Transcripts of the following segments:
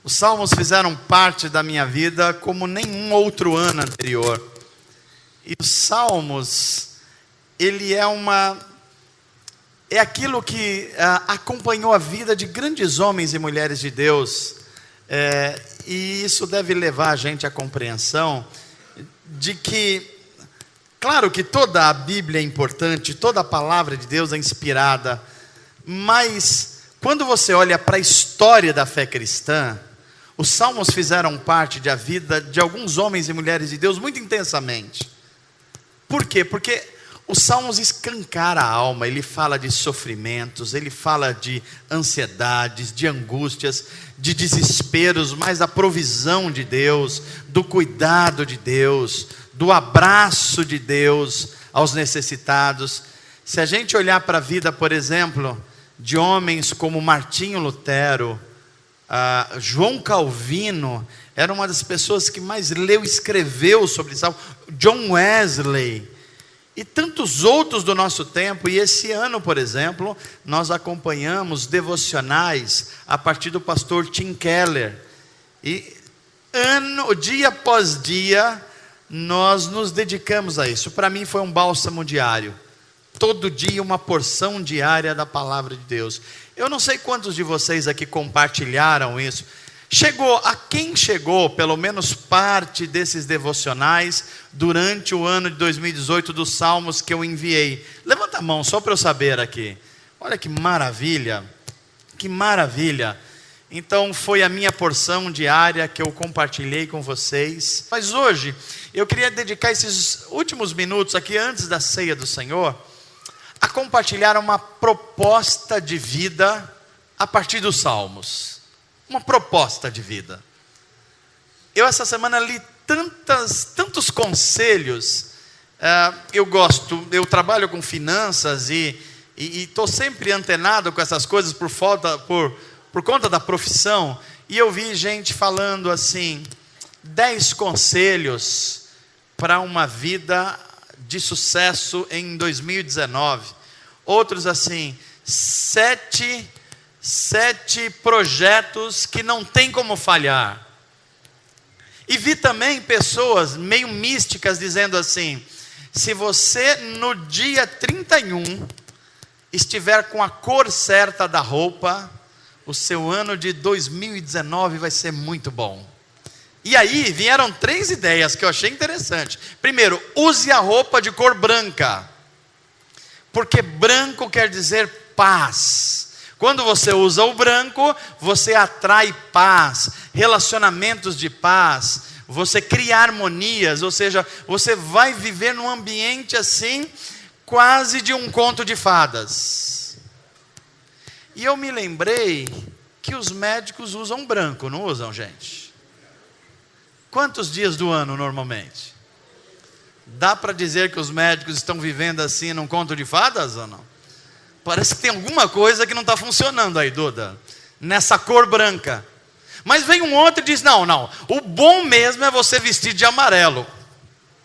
Os salmos fizeram parte da minha vida como nenhum outro ano anterior. E os salmos, ele é aquilo que acompanhou a vida de grandes homens e mulheres de Deus. E isso deve levar a gente à compreensão de que, claro que toda a Bíblia é importante, toda a palavra de Deus é inspirada, mas quando você olha para a história da fé cristã, os salmos fizeram parte da vida de alguns homens e mulheres de Deus muito intensamente. Por quê? Porque os salmos escancara a alma, ele fala de sofrimentos, ele fala de ansiedades, de angústias, de desesperos, mas da provisão de Deus, do cuidado de Deus, do abraço de Deus aos necessitados. Se a gente olhar para a vida, por exemplo, de homens como Martinho Lutero, João Calvino, era uma das pessoas que mais leu e escreveu sobre salmos, John Wesley, e tantos outros do nosso tempo. E esse ano, por exemplo, nós acompanhamos devocionais a partir do pastor Tim Keller. E dia após dia, nós nos dedicamos a isso. Para mim foi um bálsamo diário. Todo dia uma porção diária da palavra de Deus. Eu não sei quantos de vocês aqui compartilharam isso. A quem chegou pelo menos parte desses devocionais durante o ano de 2018 dos salmos que eu enviei? Levanta a mão só para eu saber aqui. Olha que maravilha, que maravilha. Então foi a minha porção diária que eu compartilhei com vocês. Mas hoje eu queria dedicar esses últimos minutos aqui antes da ceia do Senhor a compartilhar uma proposta de vida a partir dos salmos. Uma proposta de vida. Eu essa semana li tantos conselhos. Eu trabalho com finanças e estou sempre antenado com essas coisas por conta da profissão. E eu vi gente falando assim, 10 conselhos para uma vida de sucesso em 2019. Outros assim, 7 projetos que não tem como falhar. E vi também pessoas meio místicas dizendo assim: se você no dia 31 estiver com a cor certa da roupa, o seu ano de 2019 vai ser muito bom. E aí vieram 3 ideias que eu achei interessante. Primeiro, use a roupa de cor branca, porque branco quer dizer paz. Quando você usa o branco, você atrai paz, relacionamentos de paz, você cria harmonias, ou seja, você vai viver num ambiente assim, quase de um conto de fadas. E eu me lembrei que os médicos usam branco, não usam, gente? Quantos dias do ano normalmente? Dá para dizer que os médicos estão vivendo assim num conto de fadas ou não? Parece que tem alguma coisa que não está funcionando aí, Duda, nessa cor branca. Mas vem um outro e diz, não, o bom mesmo é você vestir de amarelo.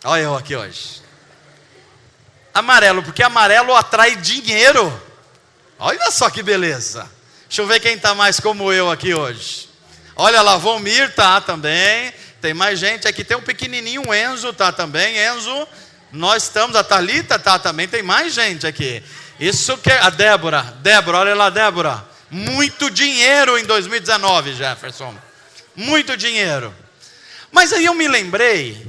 Olha eu aqui hoje. Amarelo, porque amarelo atrai dinheiro. Olha só que beleza. Deixa eu ver quem está mais como eu aqui hoje. Olha lá, Vomir tá também. Tem mais gente aqui, tem um pequenininho, o Enzo tá também. Enzo, nós estamos, a Thalita tá também, tem mais gente aqui. Isso que a Débora, olha lá, Débora. Muito dinheiro em 2019, Jefferson. Muito dinheiro. Mas aí eu me lembrei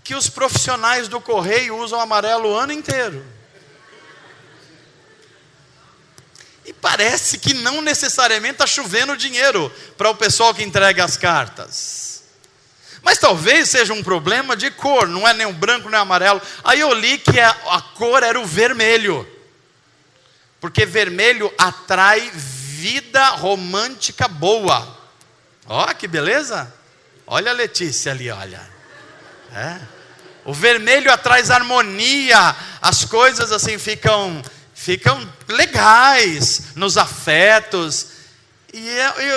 que os profissionais do correio usam amarelo o ano inteiro. E parece que não necessariamente está chovendo dinheiro para o pessoal que entrega as cartas. Mas talvez seja um problema de cor, não é nem o branco nem o amarelo. Aí eu li que a cor era o vermelho. Porque vermelho atrai vida romântica boa. Ó, que beleza. Olha a Letícia ali, olha. O vermelho atrai harmonia. As coisas assim ficam legais nos afetos. E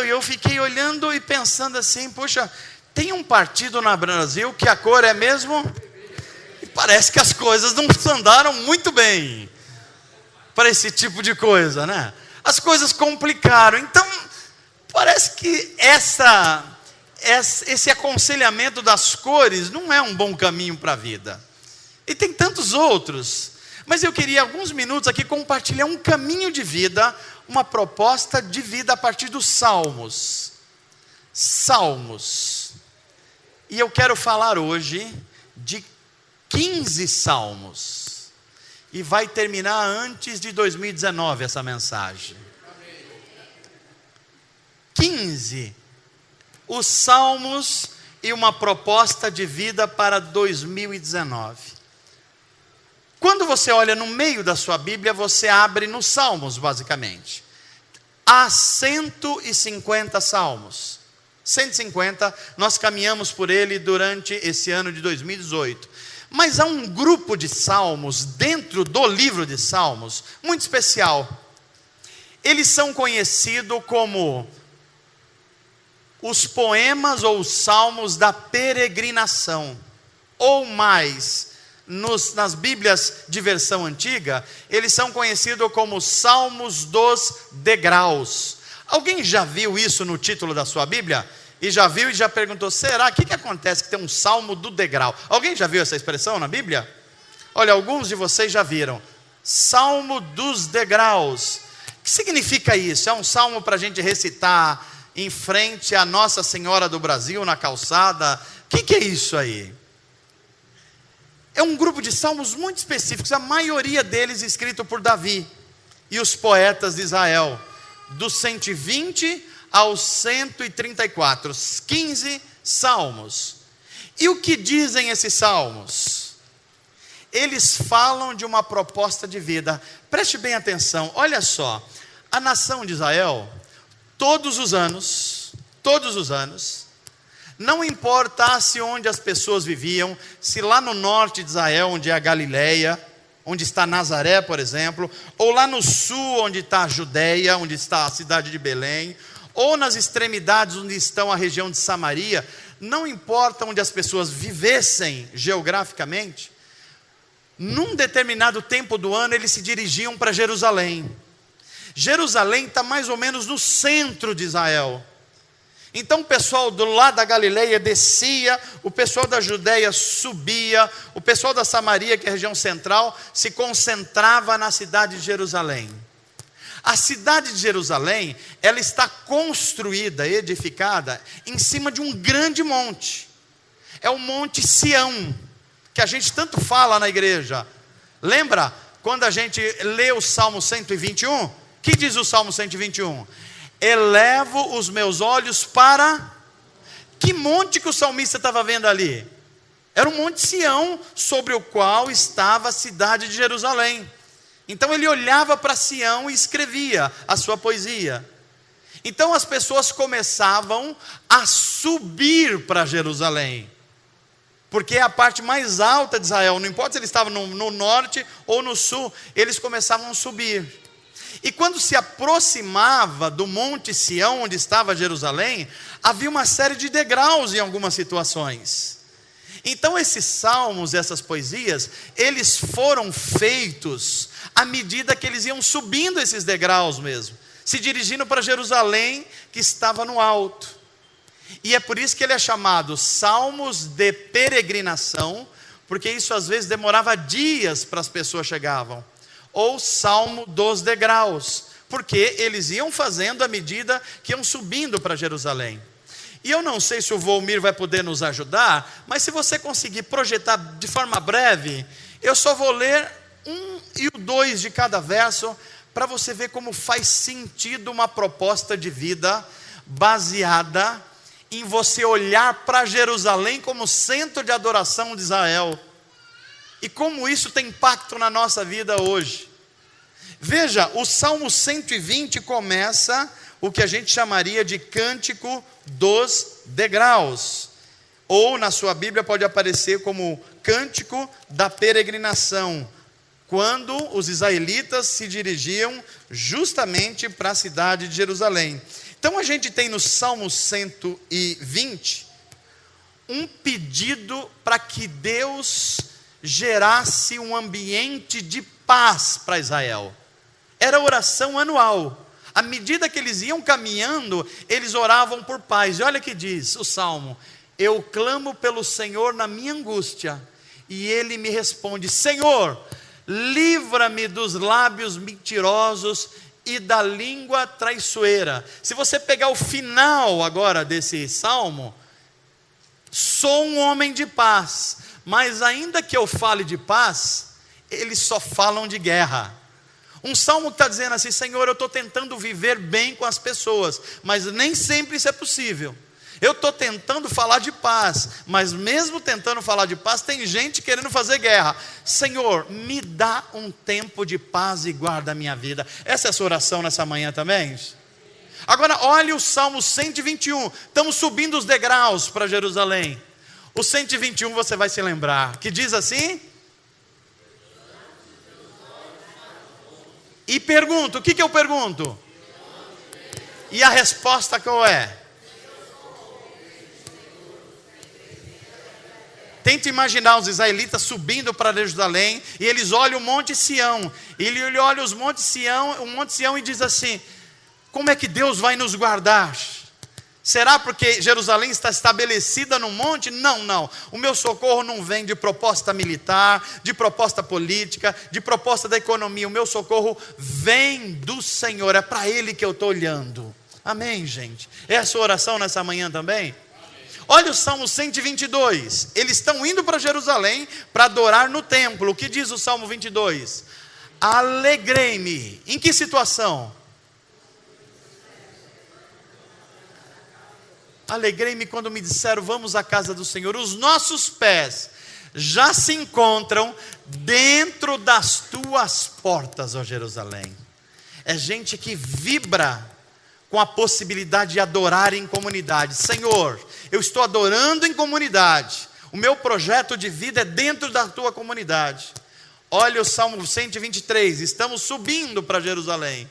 eu fiquei olhando e pensando assim, puxa, tem um partido no Brasil que a cor é mesmo? E parece que as coisas não andaram muito bem para esse tipo de coisa, né? As coisas complicaram. Então, Parece que esse aconselhamento das cores não é um bom caminho para a vida. E tem tantos outros. Mas eu queria alguns minutos aqui compartilhar um caminho de vida, uma proposta de vida a partir dos Salmos. Salmos. E eu quero falar hoje de 15 salmos. E vai terminar antes de 2019 essa mensagem. 15. Os salmos e uma proposta de vida para 2019. Quando você olha no meio da sua Bíblia, você abre nos salmos, basicamente. Há 150 salmos. 150, nós caminhamos por ele durante esse ano de 2018. Mas há um grupo de salmos dentro do livro de Salmos, muito especial. Eles são conhecidos como os poemas ou os salmos da peregrinação. Ou mais, nas Bíblias de versão antiga, eles são conhecidos como salmos dos degraus. Alguém já viu isso no título da sua Bíblia? E já viu e já perguntou, será? O que acontece que tem um salmo do degrau? Alguém já viu essa expressão na Bíblia? Olha, alguns de vocês já viram. Salmo dos degraus. O que significa isso? É um salmo para a gente recitar em frente à Nossa Senhora do Brasil, na calçada? O que é isso aí? É um grupo de salmos muito específicos, a maioria deles escrito por Davi e os poetas de Israel, dos 120 aos 134, 15 salmos. E o que dizem esses salmos? Eles falam de uma proposta de vida. Preste bem atenção, olha só, a nação de Israel, todos os anos, não importasse onde as pessoas viviam, se lá no norte de Israel, onde é a Galileia, onde está Nazaré, por exemplo, ou lá no sul, onde está a Judeia, onde está a cidade de Belém, ou nas extremidades onde estão a região de Samaria, não importa onde as pessoas vivessem geograficamente, num determinado tempo do ano eles se dirigiam para Jerusalém. Jerusalém está mais ou menos no centro de Israel. Então o pessoal do lado da Galileia descia, o pessoal da Judeia subia, o pessoal da Samaria, que é a região central, se concentrava na cidade de Jerusalém. A cidade de Jerusalém, ela está construída, edificada, em cima de um grande monte. É o Monte Sião, que a gente tanto fala na igreja. Lembra quando a gente lê o Salmo 121? Que diz o Salmo 121? Elevo os meus olhos para... Que monte que o salmista estava vendo ali? Era o Monte Sião, sobre o qual estava a cidade de Jerusalém. Então ele olhava para Sião e escrevia a sua poesia. Então as pessoas começavam a subir para Jerusalém, porque é a parte mais alta de Israel, não importa se eles estavam no norte ou no sul, eles começavam a subir. E quando se aproximava do Monte Sião, onde estava Jerusalém, havia uma série de degraus em algumas situações. Então esses salmos, essas poesias, eles foram feitos à medida que eles iam subindo esses degraus mesmo, se dirigindo para Jerusalém, que estava no alto. E é por isso que ele é chamado Salmos de Peregrinação, porque isso às vezes demorava dias para as pessoas chegavam. Ou Salmo dos Degraus, porque eles iam fazendo à medida que iam subindo para Jerusalém. E eu não sei se o Volmir vai poder nos ajudar, mas se você conseguir projetar de forma breve, eu só vou ler 1 e o 2 de cada verso, para você ver como faz sentido uma proposta de vida baseada em você olhar para Jerusalém como centro de adoração de Israel, e como isso tem impacto na nossa vida hoje. Veja, o Salmo 120 começa o que a gente chamaria de Cântico dos Degraus, ou na sua Bíblia pode aparecer como Cântico da Peregrinação, quando os israelitas se dirigiam justamente para a cidade de Jerusalém. Então a gente tem no Salmo 120 um pedido para que Deus gerasse um ambiente de paz para Israel. Era oração anual. À medida que eles iam caminhando, eles oravam por paz. E olha o que diz o Salmo: eu clamo pelo Senhor na minha angústia, e Ele me responde: Senhor, livra-me dos lábios mentirosos e da língua traiçoeira. Se você pegar o final agora desse Salmo: sou um homem de paz, mas ainda que eu fale de paz, eles só falam de guerra. Um salmo que está dizendo assim: Senhor, eu estou tentando viver bem com as pessoas, mas nem sempre isso é possível. Eu estou tentando falar de paz, mas mesmo tentando falar de paz, tem gente querendo fazer guerra. Senhor, me dá um tempo de paz e guarda a minha vida. Essa é a sua oração nessa manhã também? Agora olhe o Salmo 121, estamos subindo os degraus para Jerusalém. O 121 você vai se lembrar, que diz assim: e pergunto, o que eu pergunto? E a resposta qual é? Tenta imaginar os israelitas subindo para Jerusalém, e eles olham o Monte Sião, e ele olha o Monte Sião e diz assim: como é que Deus vai nos guardar? Será porque Jerusalém está estabelecida no monte? Não. O meu socorro não vem de proposta militar, de proposta política, de proposta da economia. O meu socorro vem do Senhor. É para Ele que eu estou olhando. Amém, gente? É a sua oração nessa manhã também? Olha o Salmo 122. Eles estão indo para Jerusalém para adorar no templo. O que diz o Salmo 22? Alegrei-me. Em que situação? Alegrei-me quando me disseram: vamos à casa do Senhor. Os nossos pés já se encontram dentro das tuas portas, ó Jerusalém. É gente que vibra com a possibilidade de adorar em comunidade. Senhor, eu estou adorando em comunidade. O meu projeto de vida é dentro da tua comunidade. Olha o Salmo 123. Estamos subindo para Jerusalém.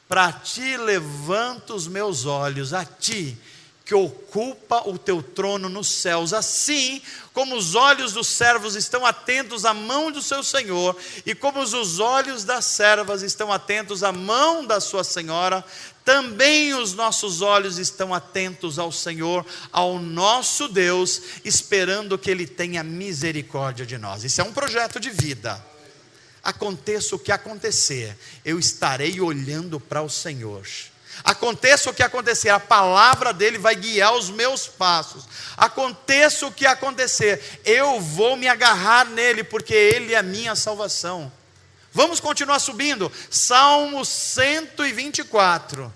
Para ti levanto os meus olhos, a ti que ocupa o teu trono nos céus. Assim como os olhos dos servos estão atentos à mão do seu senhor, e como os olhos das servas estão atentos à mão da sua senhora, também os nossos olhos estão atentos ao Senhor, ao nosso Deus, esperando que Ele tenha misericórdia de nós. Isso é um projeto de vida. Aconteça o que acontecer, eu estarei olhando para o Senhor. Aconteça o que acontecer, a palavra dele vai guiar os meus passos. Aconteça o que acontecer, eu vou me agarrar nele, porque ele é a minha salvação. Vamos continuar subindo. Salmo 124.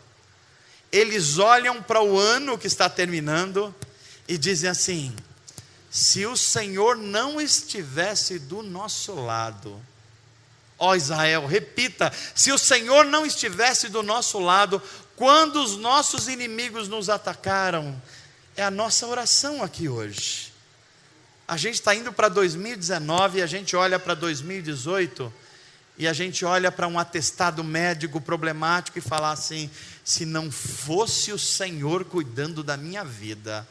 Eles olham para o ano que está terminando e dizem assim: se o Senhor não estivesse do nosso lado. Ó Israel, repita: se o Senhor não estivesse do nosso lado, quando os nossos inimigos nos atacaram. É a nossa oração aqui hoje. A gente está indo para 2019 e a gente olha para 2018 e a gente olha para um atestado médico problemático e fala assim: se não fosse o Senhor cuidando da minha vida.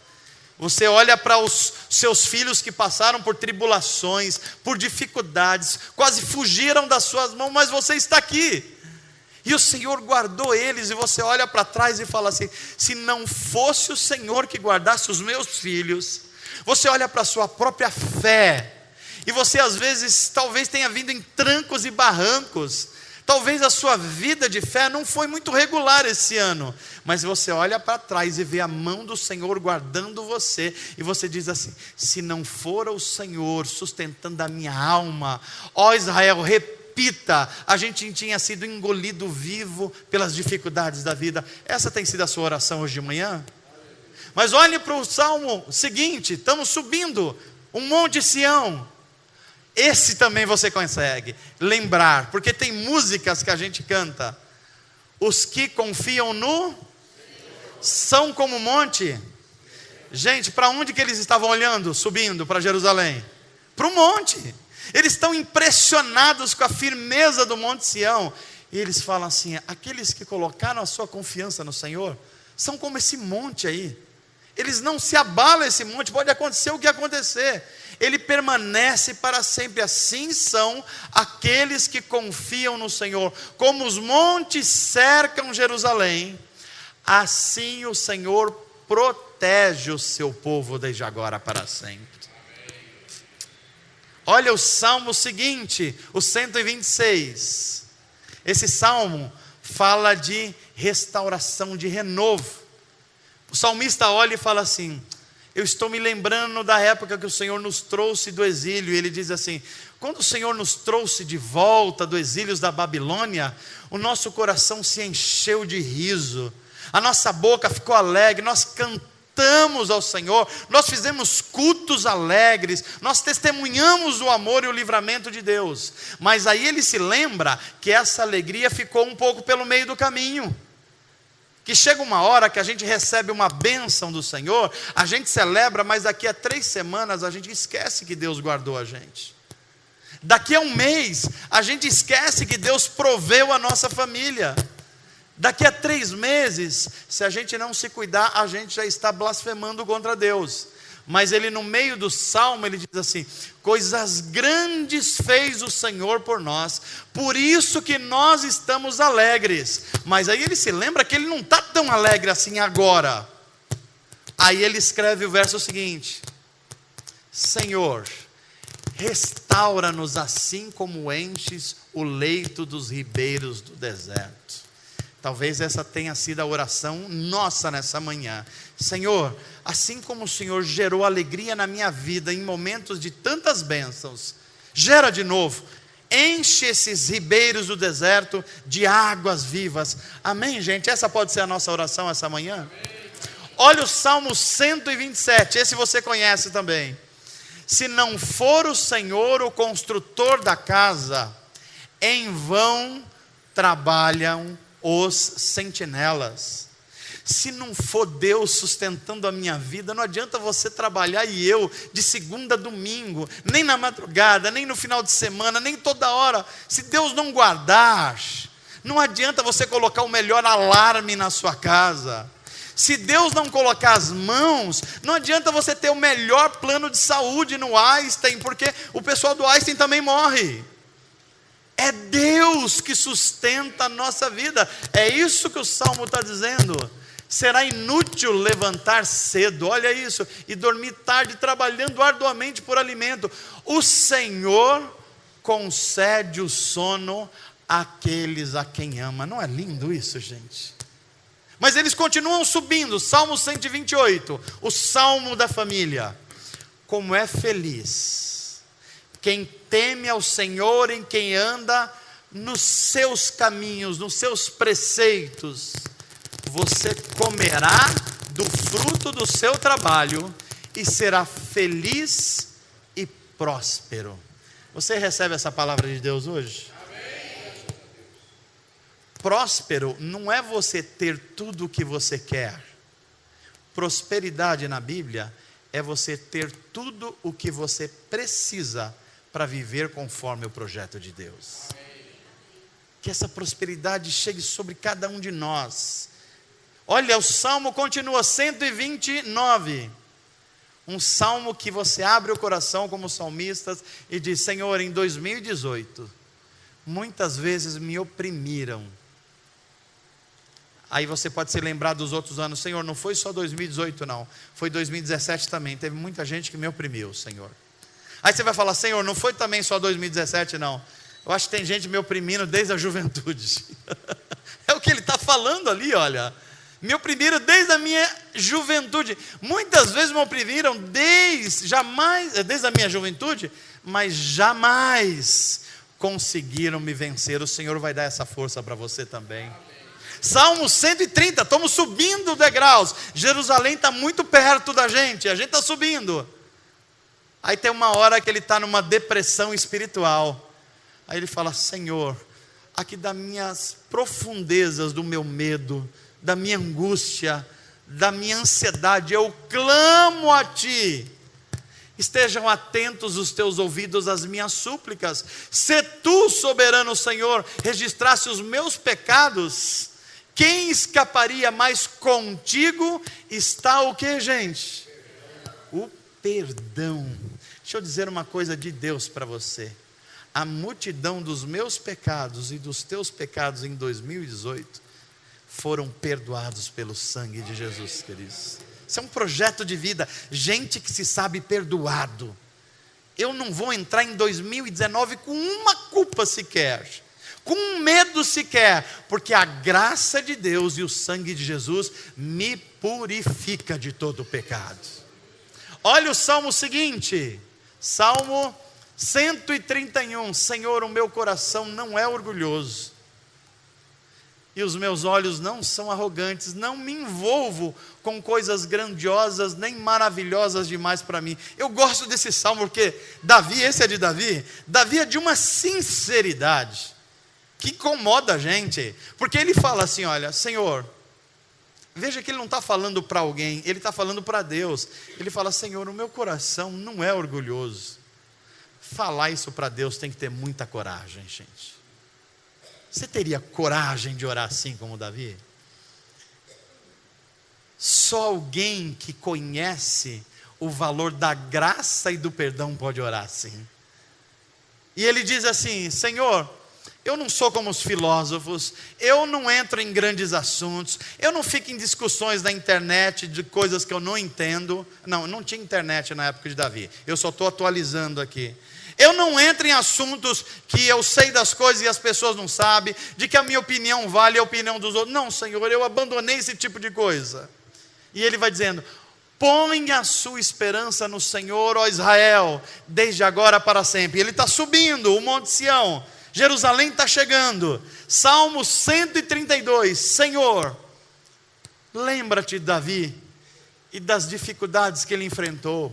Você olha para os seus filhos que passaram por tribulações, por dificuldades, quase fugiram das suas mãos, mas você está aqui. E o Senhor guardou eles, e você olha para trás e fala assim: se não fosse o Senhor que guardasse os meus filhos. Você olha para a sua própria fé, e você às vezes talvez tenha vindo em trancos e barrancos. Talvez a sua vida de fé não foi muito regular esse ano, mas você olha para trás e vê a mão do Senhor guardando você, e você diz assim: se não for o Senhor sustentando a minha alma, ó Israel, repita, a gente tinha sido engolido vivo pelas dificuldades da vida. Essa tem sido a sua oração hoje de manhã? Mas olhe para o salmo seguinte, estamos subindo um monte Sião. Esse também você consegue lembrar, porque tem músicas que a gente canta. Os que confiam no são como o monte. Gente, para onde que eles estavam olhando, subindo para Jerusalém? Para o monte. Eles estão impressionados com a firmeza do monte Sião. E eles falam assim: aqueles que colocaram a sua confiança no Senhor são como esse monte aí. Eles não se abalam esse monte, pode acontecer o que acontecer. Ele permanece para sempre. Assim são aqueles que confiam no Senhor. Como os montes cercam Jerusalém, assim o Senhor protege o seu povo desde agora para sempre. Olha o salmo seguinte, o 126. Esse salmo fala de restauração, de renovo. O salmista olha e fala assim: eu estou me lembrando da época que o Senhor nos trouxe do exílio. E ele diz assim: quando o Senhor nos trouxe de volta do exílio da Babilônia, o nosso coração se encheu de riso, a nossa boca ficou alegre, nós cantamos ao Senhor, nós fizemos cultos alegres, nós testemunhamos o amor e o livramento de Deus. Mas aí ele se lembra que essa alegria ficou um pouco pelo meio do caminho, que chega uma hora que a gente recebe uma bênção do Senhor, a gente celebra, mas daqui a 3 semanas a gente esquece que Deus guardou a gente. Daqui a 1 mês a gente esquece que Deus proveu a nossa família. Daqui a 3 meses, se a gente não se cuidar, a gente já está blasfemando contra Deus. Mas ele, no meio do salmo, ele diz assim: coisas grandes fez o Senhor por nós, por isso que nós estamos alegres. Mas aí ele se lembra que ele não está tão alegre assim agora. Aí ele escreve o verso seguinte: Senhor, restaura-nos assim como enches o leito dos ribeiros do deserto. Talvez essa tenha sido a oração nossa nessa manhã. Senhor, assim como o Senhor gerou alegria na minha vida em momentos de tantas bênçãos, gera de novo, enche esses ribeiros do deserto de águas vivas. Amém, gente? Essa pode ser a nossa oração essa manhã? Olha o Salmo 127, esse você conhece também. Se não for o Senhor o construtor da casa, em vão trabalham os sentinelas. Se não for Deus sustentando a minha vida, não adianta você trabalhar e eu, de segunda a domingo, nem na madrugada, nem no final de semana, nem toda hora. Se Deus não guardar, não adianta você colocar o melhor alarme na sua casa. Se Deus não colocar as mãos, não adianta você ter o melhor plano de saúde no Einstein, porque o pessoal do Einstein também morre. É Deus que sustenta a nossa vida. É isso que o Salmo está dizendo. Será inútil levantar cedo, olha isso, e dormir tarde, trabalhando arduamente por alimento. O Senhor concede o sono àqueles a quem ama. Não é lindo isso, gente? Mas eles continuam subindo. Salmo 128, o Salmo da família. Como é feliz quem teme ao Senhor, em quem anda nos seus caminhos, nos seus preceitos. Você comerá do fruto do seu trabalho e será feliz e próspero. Você recebe essa palavra de Deus hoje? Amém. Próspero não é você ter tudo o que você quer. Prosperidade na Bíblia é você ter tudo o que você precisa para viver conforme o projeto de Deus. Que essa prosperidade chegue sobre cada um de nós. Olha, o salmo continua, 129. Um salmo que você abre o coração como salmistas e diz: Senhor, em 2018, muitas vezes me oprimiram. Aí você pode se lembrar dos outros anos: Senhor, não foi só 2018 não, foi 2017 também, teve muita gente que me oprimiu, Senhor. Aí você vai falar: Senhor, não foi também só 2017 não, eu acho que tem gente me oprimindo desde a juventude. É o que ele está falando ali, olha. Me oprimiram desde a minha juventude. Muitas vezes me oprimiram desde a minha juventude, mas jamais conseguiram me vencer. O Senhor vai dar essa força para você também. Salmo 130, estamos subindo degraus. Jerusalém está muito perto da gente, a gente está subindo. Aí tem uma hora que ele está numa depressão espiritual. Aí ele fala: Senhor, aqui das minhas profundezas do meu medo, da minha angústia, da minha ansiedade, eu clamo a Ti. Estejam atentos os teus ouvidos às minhas súplicas. Se Tu, soberano Senhor, registrasse os meus pecados, Quem escaparia? Mas contigo está o que, gente? O perdão. Deixa eu dizer uma coisa de Deus para você. A multidão dos meus pecados e dos teus pecados em 2018 foram perdoados pelo sangue de Jesus, queridos. Isso é um projeto de vida. Gente que se sabe perdoado. Eu não vou entrar em 2019 com uma culpa sequer, com um medo sequer, porque a graça de Deus e o sangue de Jesus me purifica de todo o pecado. Olha o salmo seguinte, Salmo 131. Senhor, o meu coração não é orgulhoso, e os meus olhos não são arrogantes. Não me envolvo com coisas grandiosas, nem maravilhosas demais para mim. Eu gosto desse salmo, porque Davi, esse é de Davi. Davi é de uma sinceridade que incomoda a gente, porque ele fala assim, olha, Senhor, veja que ele não está falando para alguém, ele está falando para Deus. Ele fala, Senhor, o meu coração não é orgulhoso. Falar isso para Deus tem que ter muita coragem, gente. Você teria coragem de orar assim como Davi? Só alguém que conhece o valor da graça e do perdão pode orar assim. E ele diz assim, Senhor, eu não sou como os filósofos, eu não entro em grandes assuntos, eu não fico em discussões na internet de coisas que eu não entendo. Não tinha internet na época de Davi, eu só estou atualizando aqui. Eu não entro em assuntos que eu sei das coisas e as pessoas não sabem, de que a minha opinião vale a opinião dos outros. Não, Senhor, eu abandonei esse tipo de coisa. E ele vai dizendo, põe a sua esperança no Senhor, ó Israel, desde agora para sempre. Ele está subindo o Monte Sião, Jerusalém está chegando. Salmo 132, Senhor, lembra-te de Davi e das dificuldades que ele enfrentou.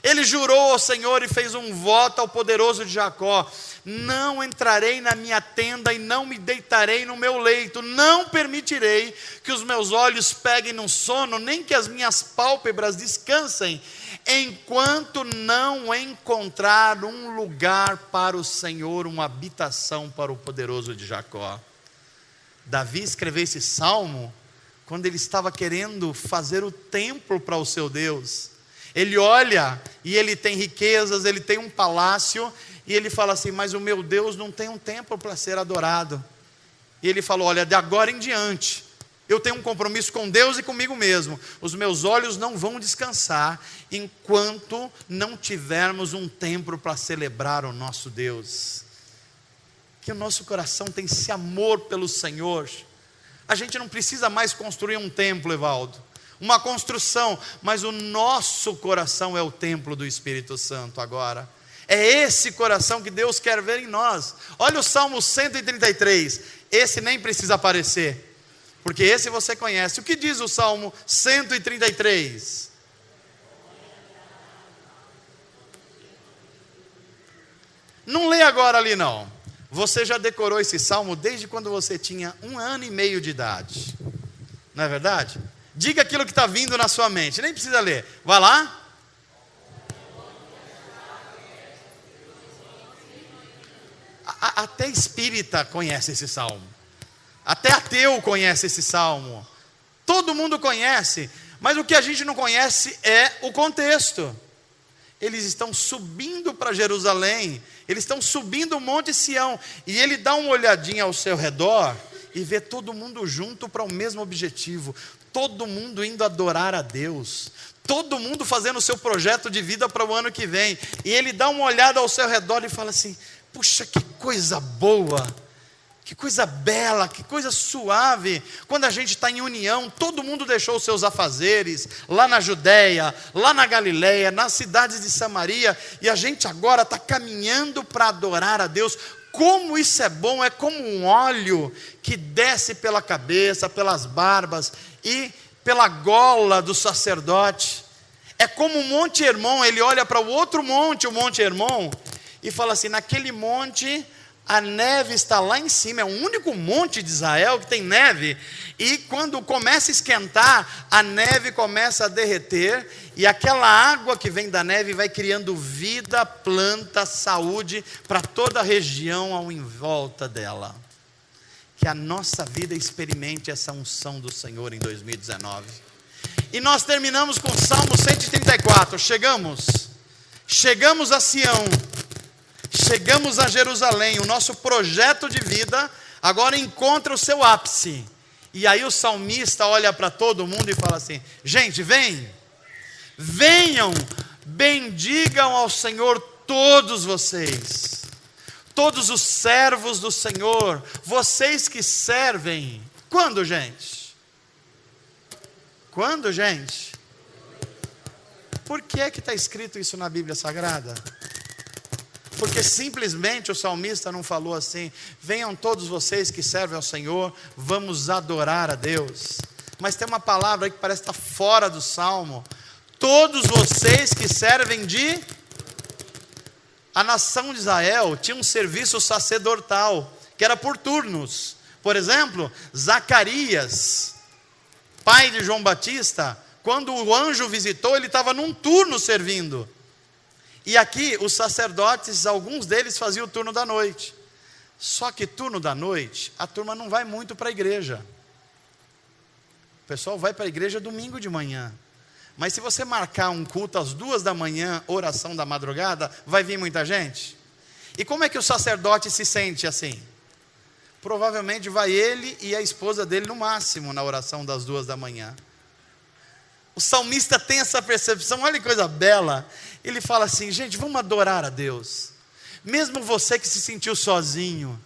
Ele jurou ao Senhor e fez um voto ao poderoso de Jacó: não entrarei na minha tenda e não me deitarei no meu leito, não permitirei que os meus olhos peguem no sono, nem que as minhas pálpebras descansem, enquanto não encontrar um lugar para o Senhor, uma habitação para o poderoso de Jacó. Davi escreveu esse salmo quando ele estava querendo fazer o templo para o seu Deus. Ele olha e ele tem riquezas, ele tem um palácio, e ele fala assim, mas o meu Deus não tem um templo para ser adorado. E ele falou, olha, de agora em diante, eu tenho um compromisso com Deus e comigo mesmo. Os meus olhos não vão descansar enquanto não tivermos um templo para celebrar o nosso Deus. Que o nosso coração tem esse amor pelo Senhor. A gente não precisa mais construir um templo, Evaldo, uma construção, mas o nosso coração é o templo do Espírito Santo agora. É esse coração que Deus quer ver em nós. Olha o Salmo 133, esse nem precisa aparecer, porque esse você conhece. O que diz o Salmo 133? Não lê agora ali não. Você já decorou esse salmo desde quando você tinha 1 ano e meio de idade, não é verdade? Diga aquilo que está vindo na sua mente, nem precisa ler, vai lá. Até espírita conhece esse salmo, até ateu conhece esse salmo, todo mundo conhece, mas o que a gente não conhece é o contexto. Eles estão subindo para Jerusalém, eles estão subindo o Monte Sião, e ele dá uma olhadinha ao seu redor e vê todo mundo junto para o mesmo objetivo, todo mundo indo adorar a Deus, todo mundo fazendo o seu projeto de vida para o ano que vem, e ele dá uma olhada ao seu redor e fala assim, puxa, que coisa boa, que coisa bela, que coisa suave, quando a gente está em união, todo mundo deixou os seus afazeres, lá na Judéia, lá na Galileia, nas cidades de Samaria, e a gente agora está caminhando para adorar a Deus. Como isso é bom, é como um óleo que desce pela cabeça, pelas barbas e pela gola do sacerdote. É como o Monte Hermon, ele olha para o outro monte, o Monte Hermon, e fala assim, naquele monte a neve está lá em cima, é o único monte de Israel que tem neve, e quando começa a esquentar, a neve começa a derreter, e aquela água que vem da neve vai criando vida, planta, saúde, para toda a região ao em volta dela. que a nossa vida experimente essa unção do Senhor em 2019. E nós terminamos com o Salmo 134. Chegamos a Sião, chegamos a Jerusalém. O nosso projeto de vida agora encontra o seu ápice. E aí o salmista olha para todo mundo e fala assim: gente, venham, bendigam ao Senhor todos vocês, todos os servos do Senhor, vocês que servem. Quando, gente? Quando, gente? Por que é que está escrito isso na Bíblia Sagrada? Porque simplesmente o salmista não falou assim: venham todos vocês que servem ao Senhor, vamos adorar a Deus. Mas tem uma palavra aí que parece estar fora do salmo: todos vocês que servem de... A nação de Israel tinha um serviço sacerdotal, que era por turnos. Por exemplo, Zacarias, pai de João Batista, quando o anjo visitou, ele estava num turno servindo. E aqui, os sacerdotes, alguns deles faziam o turno da noite. Só que turno da noite, a turma não vai muito para a igreja. O pessoal vai para a igreja domingo de manhã. Mas se você marcar um culto às 2 da manhã, oração da madrugada, vai vir muita gente? E como é que o sacerdote se sente assim? Provavelmente vai ele e a esposa dele no máximo na oração das 2 da manhã. O salmista tem essa percepção, olha que coisa bela. Ele fala assim: gente, vamos adorar a Deus. Mesmo você que se sentiu sozinho,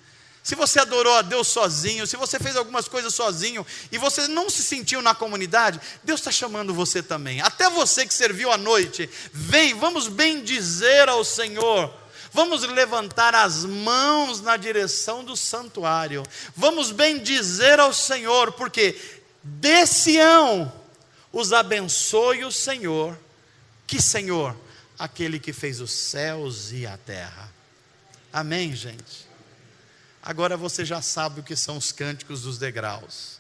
se você adorou a Deus sozinho, se você fez algumas coisas sozinho e você não se sentiu na comunidade, Deus está chamando você também. Até você que serviu à noite, vem, vamos bendizer ao Senhor. Vamos levantar as mãos na direção do santuário. Vamos bendizer ao Senhor, porque de Sião os abençoe o Senhor. Que Senhor? Aquele que fez os céus e a terra. Amém, gente? Agora você já sabe o que são os cânticos dos degraus.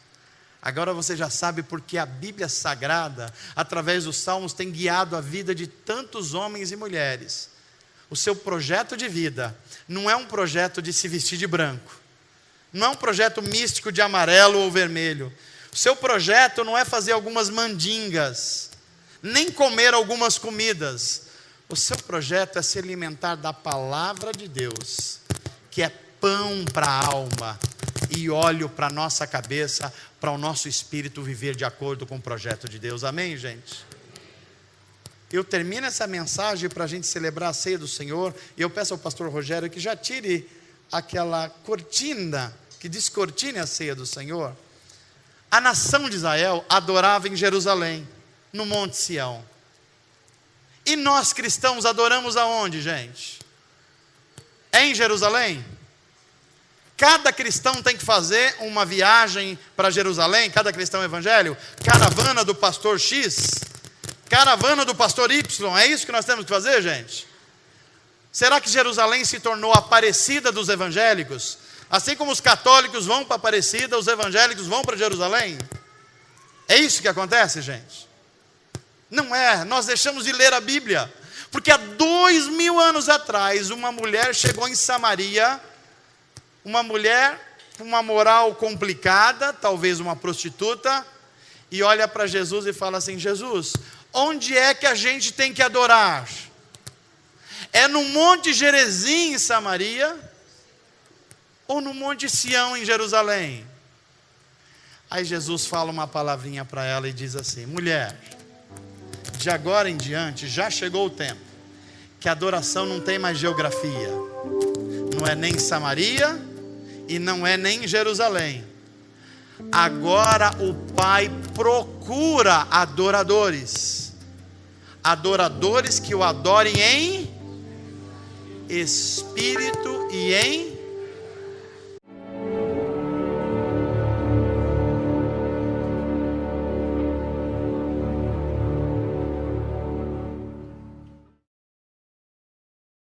Agora você já sabe porque a Bíblia Sagrada, através dos salmos, tem guiado a vida de tantos homens e mulheres. O seu projeto de vida não é um projeto de se vestir de branco. Não é um projeto místico de amarelo ou vermelho. O seu projeto não é fazer algumas mandingas, nem comer algumas comidas. O seu projeto é se alimentar da palavra de Deus, que é pão para a alma e óleo para a nossa cabeça, para o nosso espírito viver de acordo com o projeto de Deus. Amém, gente? Eu termino essa mensagem para a gente celebrar a ceia do Senhor, e eu peço ao pastor Rogério que já tire aquela cortina, que descortine a ceia do Senhor. A nação de Israel adorava em Jerusalém, no Monte Sião. E nós cristãos adoramos aonde, gente? É em Jerusalém? Cada cristão tem que fazer uma viagem para Jerusalém, cada cristão evangélico, caravana do pastor X, caravana do pastor Y, é isso que nós temos que fazer, gente? Será que Jerusalém se tornou a Aparecida dos evangélicos? Assim como os católicos vão para Aparecida, os evangélicos vão para Jerusalém? É isso que acontece, gente? Não é, nós deixamos de ler a Bíblia, porque há 2000 anos atrás, uma mulher chegou em Samaria, uma mulher com uma moral complicada, talvez uma prostituta, e olha para Jesus e fala assim: Jesus, onde é que a gente tem que adorar? É no Monte Gerizim em Samaria, ou no Monte Sião em Jerusalém? Aí Jesus fala uma palavrinha para ela e diz assim: mulher, de agora em diante já chegou o tempo que a adoração não tem mais geografia, não é nem Samaria e não é nem Jerusalém. Agora o Pai procura adoradores, adoradores que o adorem em espírito e em